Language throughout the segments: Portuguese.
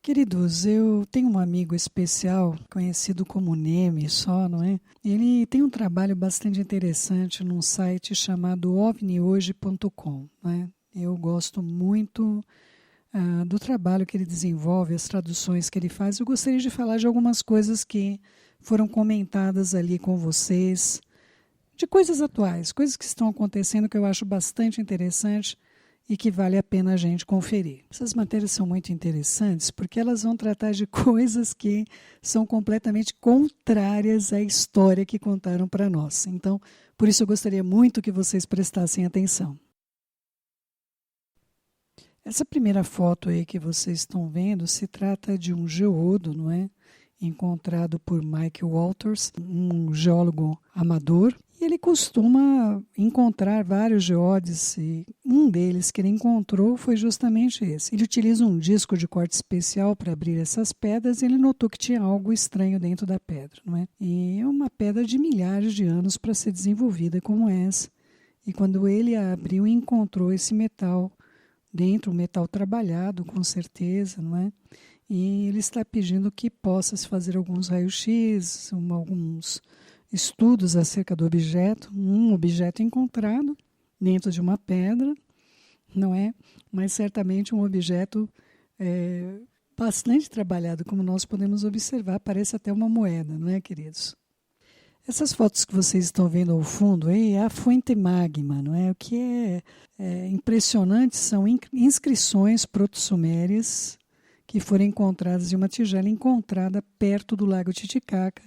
Queridos, eu tenho um amigo especial, conhecido como Neme só, não é? Ele tem um trabalho bastante interessante num site chamado ovnihoje.com, não é? Eu gosto muito do trabalho que ele desenvolve, as traduções que ele faz. Eu gostaria de falar de algumas coisas que foram comentadas ali com vocês, de coisas atuais, coisas que estão acontecendo que eu acho bastante interessante e que vale a pena a gente conferir. Essas matérias são muito interessantes porque elas vão tratar de coisas que são completamente contrárias à história que contaram para nós. Então, por isso eu gostaria muito que vocês prestassem atenção. Essa primeira foto aí que vocês estão vendo se trata de um geodo, não é? Encontrado por Mike Walters, um geólogo amador. E ele costuma encontrar vários geodes e um deles que ele encontrou foi justamente esse. Ele utiliza um disco de corte especial para abrir essas pedras e ele notou que tinha algo estranho dentro da pedra, não é? E é uma pedra de milhares de anos para ser desenvolvida como essa. E quando ele a abriu, encontrou esse metal dentro, um metal trabalhado com certeza, não é? E ele está pedindo que possa se fazer alguns raios-x, alguns estudos acerca do objeto, um objeto encontrado dentro de uma pedra, não é? Mas certamente um objeto bastante trabalhado, como nós podemos observar, parece até uma moeda, não é, queridos? Essas fotos que vocês estão vendo ao fundo aí é a fonte magma, não é? O que é impressionante são inscrições proto-sumérias que foram encontradas em uma tigela encontrada perto do lago Titicaca,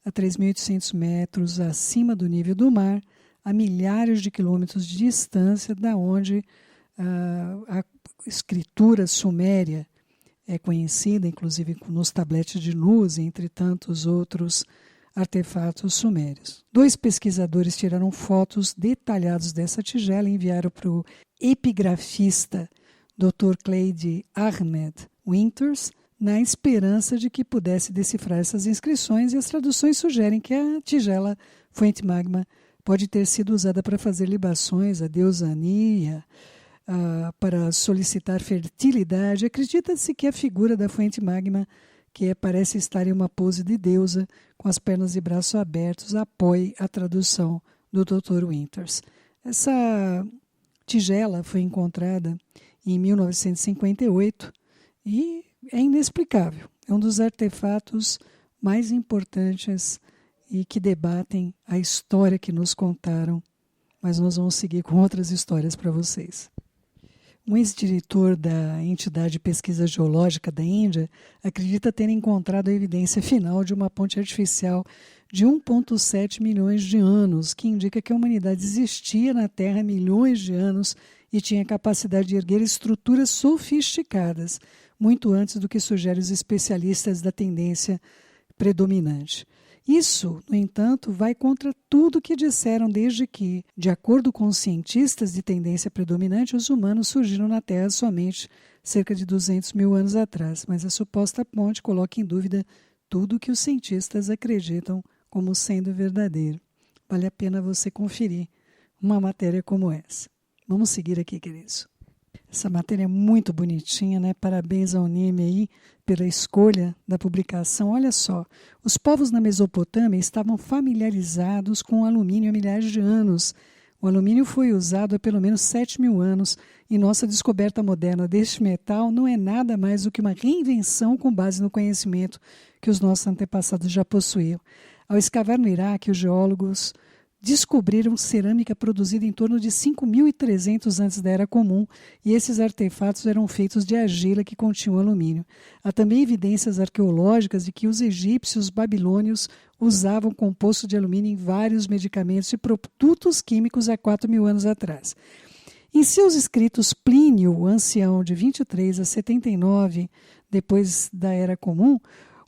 a 3.800 metros acima do nível do mar, a milhares de quilômetros de distância da onde a escritura suméria é conhecida, inclusive nos tabletes de luz, entre tantos outros artefatos sumérios. 2 pesquisadores tiraram fotos detalhadas dessa tigela e enviaram para o epigrafista Dr. Clyde Ahmed Winters, na esperança de que pudesse decifrar essas inscrições, e as traduções sugerem que a tigela fonte magma pode ter sido usada para fazer libações à deusa Ania, para solicitar fertilidade. Acredita-se que a figura da fonte magma, que parece estar em uma pose de deusa, com as pernas e braços abertos, apoie a tradução do Dr. Winters. Essa tigela foi encontrada em 1958 e é inexplicável. É um dos artefatos mais importantes e que debatem a história que nos contaram, mas nós vamos seguir com outras histórias para vocês. Um ex-diretor da entidade de pesquisa geológica da Índia acredita ter encontrado a evidência final de uma ponte artificial de 1,7 milhões de anos, que indica que a humanidade existia na Terra há milhões de anos e tinha capacidade de erguer estruturas sofisticadas, muito antes do que sugerem os especialistas da tendência predominante. Isso, no entanto, vai contra tudo que disseram desde que, de acordo com os cientistas de tendência predominante, os humanos surgiram na Terra somente cerca de 200 mil anos atrás, mas a suposta ponte coloca em dúvida tudo o que os cientistas acreditam como sendo verdadeiro. Vale a pena você conferir uma matéria como essa. Vamos seguir aqui, queridos. Essa matéria é muito bonitinha, né? Parabéns ao Neme aí pela escolha da publicação. Olha só, os povos na Mesopotâmia estavam familiarizados com o alumínio há milhares de anos. O alumínio foi usado há pelo menos 7 mil anos e nossa descoberta moderna deste metal não é nada mais do que uma reinvenção com base no conhecimento que os nossos antepassados já possuíam. Ao escavar no Iraque, os geólogos descobriram cerâmica produzida em torno de 5.300 antes da Era Comum, e esses artefatos eram feitos de argila que continha alumínio. Há também evidências arqueológicas de que os egípcios babilônios usavam composto de alumínio em vários medicamentos e produtos químicos há 4.000 anos atrás. Em seus escritos, Plínio, o ancião, de 23 a 79, depois da Era Comum,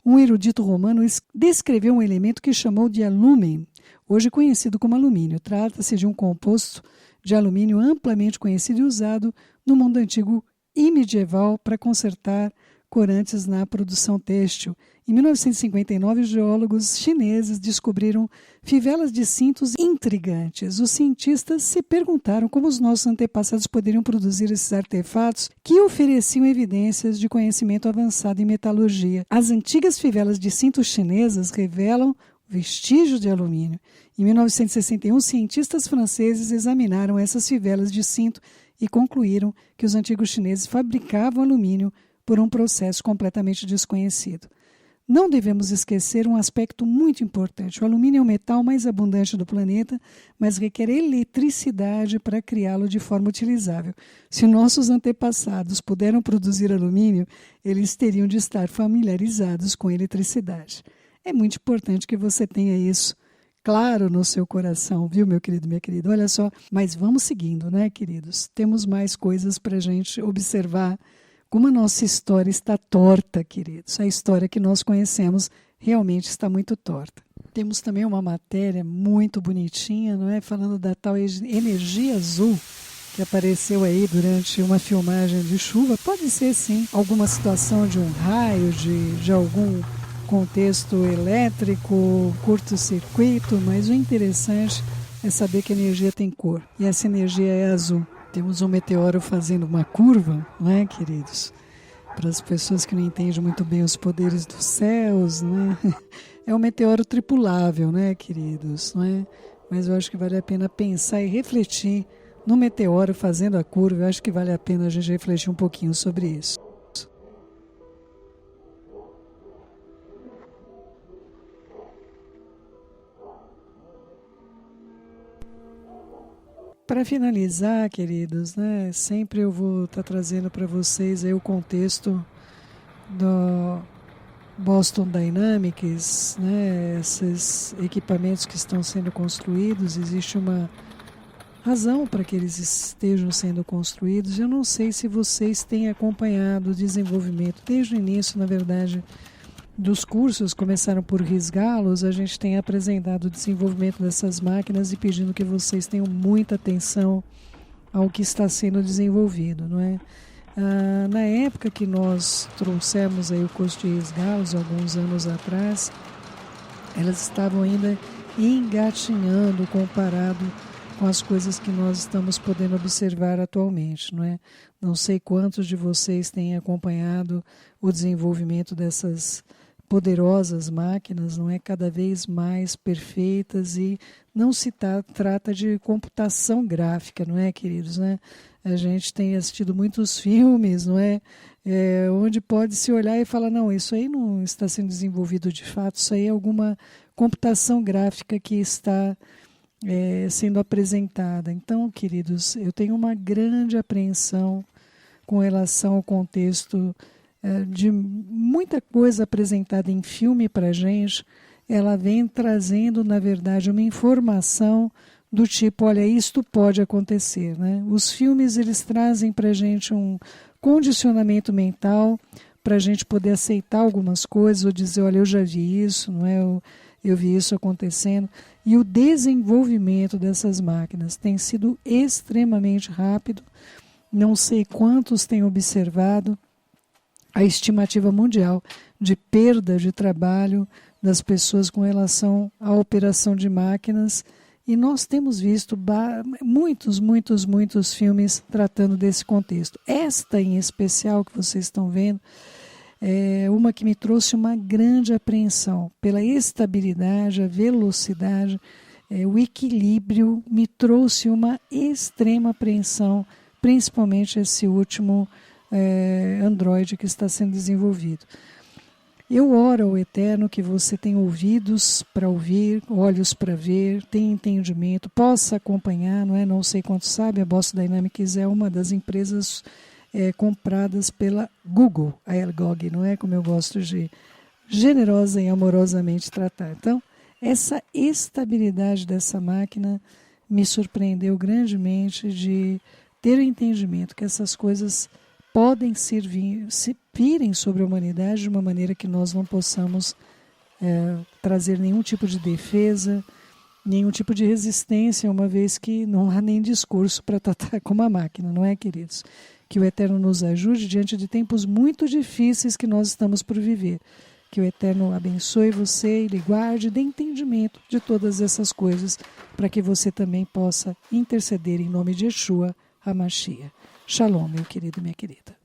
um erudito romano descreveu um elemento que chamou de alúmen, hoje conhecido como alumínio. Trata-se de um composto de alumínio amplamente conhecido e usado no mundo antigo e medieval para consertar corantes na produção têxtil. Em 1959, os geólogos chineses descobriram fivelas de cintos intrigantes. Os cientistas se perguntaram como os nossos antepassados poderiam produzir esses artefatos que ofereciam evidências de conhecimento avançado em metalurgia. As antigas fivelas de cintos chinesas revelam vestígios de alumínio. Em 1961, cientistas franceses examinaram essas fivelas de cinto e concluíram que os antigos chineses fabricavam alumínio por um processo completamente desconhecido. Não devemos esquecer um aspecto muito importante. O alumínio é o metal mais abundante do planeta, mas requer eletricidade para criá-lo de forma utilizável. Se nossos antepassados puderam produzir alumínio, eles teriam de estar familiarizados com eletricidade. É muito importante que você tenha isso claro no seu coração, viu, meu querido, minha querida? Olha só, mas vamos seguindo, né, queridos? Temos mais coisas para a gente observar. Como a nossa história está torta, queridos. A história que nós conhecemos realmente está muito torta. Temos também uma matéria muito bonitinha, não é? Falando da tal energia azul que apareceu aí durante uma filmagem de chuva. Pode ser, sim, alguma situação de um raio, de algum contexto elétrico, curto-circuito, mas o interessante é saber que a energia tem cor. E essa energia é azul. Temos um meteoro fazendo uma curva, não é, queridos? Para as pessoas que não entendem muito bem os poderes dos céus, né? É um meteoro tripulável, né, queridos? Não é? Mas eu acho que vale a pena pensar e refletir no meteoro fazendo a curva. Eu acho que vale a pena a gente refletir um pouquinho sobre isso. Para finalizar, queridos, né, sempre eu vou estar trazendo para vocês aí o contexto do Boston Dynamics, né, esses equipamentos que estão sendo construídos. Existe uma razão para que eles estejam sendo construídos. Eu não sei se vocês têm acompanhado o desenvolvimento desde o início, na verdade, dos cursos, começaram por risgá-los. A gente tem apresentado o desenvolvimento dessas máquinas e pedindo que vocês tenham muita atenção ao que está sendo desenvolvido, não é? Na época que nós trouxemos aí o curso de risgá-los, alguns anos atrás, elas estavam ainda engatinhando comparado com as coisas que nós estamos podendo observar atualmente, não é? Não sei quantos de vocês têm acompanhado o desenvolvimento dessas poderosas máquinas, não é, cada vez mais perfeitas, e não se trata de computação gráfica, não é, queridos, né? A gente tem assistido muitos filmes, não é, onde pode se olhar e falar, não, isso aí não está sendo desenvolvido de fato, isso aí é alguma computação gráfica que está sendo apresentada. Então, queridos, eu tenho uma grande apreensão com relação ao contexto de muita coisa apresentada em filme para a gente. Ela vem trazendo, na verdade, uma informação do tipo, olha, isto pode acontecer, né? Os filmes, eles trazem para a gente um condicionamento mental para a gente poder aceitar algumas coisas ou dizer, olha, eu já vi isso, não é? Eu vi isso acontecendo. E o desenvolvimento dessas máquinas tem sido extremamente rápido. Não sei quantos têm observado a estimativa mundial de perda de trabalho das pessoas com relação à operação de máquinas. E nós temos visto muitos filmes tratando desse contexto. Esta em especial que vocês estão vendo é uma que me trouxe uma grande apreensão pela estabilidade, a velocidade, o equilíbrio, me trouxe uma extrema apreensão, principalmente esse último Android que está sendo desenvolvido. Eu oro ao Eterno que você tenha ouvidos para ouvir, olhos para ver, tenha entendimento, possa acompanhar, não é? Não sei quanto sabe, a Boston Dynamics é uma das empresas compradas pela Google, a Elgog, não é? Como eu gosto de generosa e amorosamente tratar. Então, essa estabilidade dessa máquina me surpreendeu grandemente de ter o entendimento que essas coisas podem se virem sobre a humanidade de uma maneira que nós não possamos trazer nenhum tipo de defesa, nenhum tipo de resistência, uma vez que não há nem discurso para tratar com uma máquina, não é, queridos? Que o Eterno nos ajude diante de tempos muito difíceis que nós estamos por viver. Que o Eterno abençoe você e lhe guarde, dê entendimento de todas essas coisas, para que você também possa interceder em nome de Yeshua HaMashiach. Shalom, meu querido e minha querida.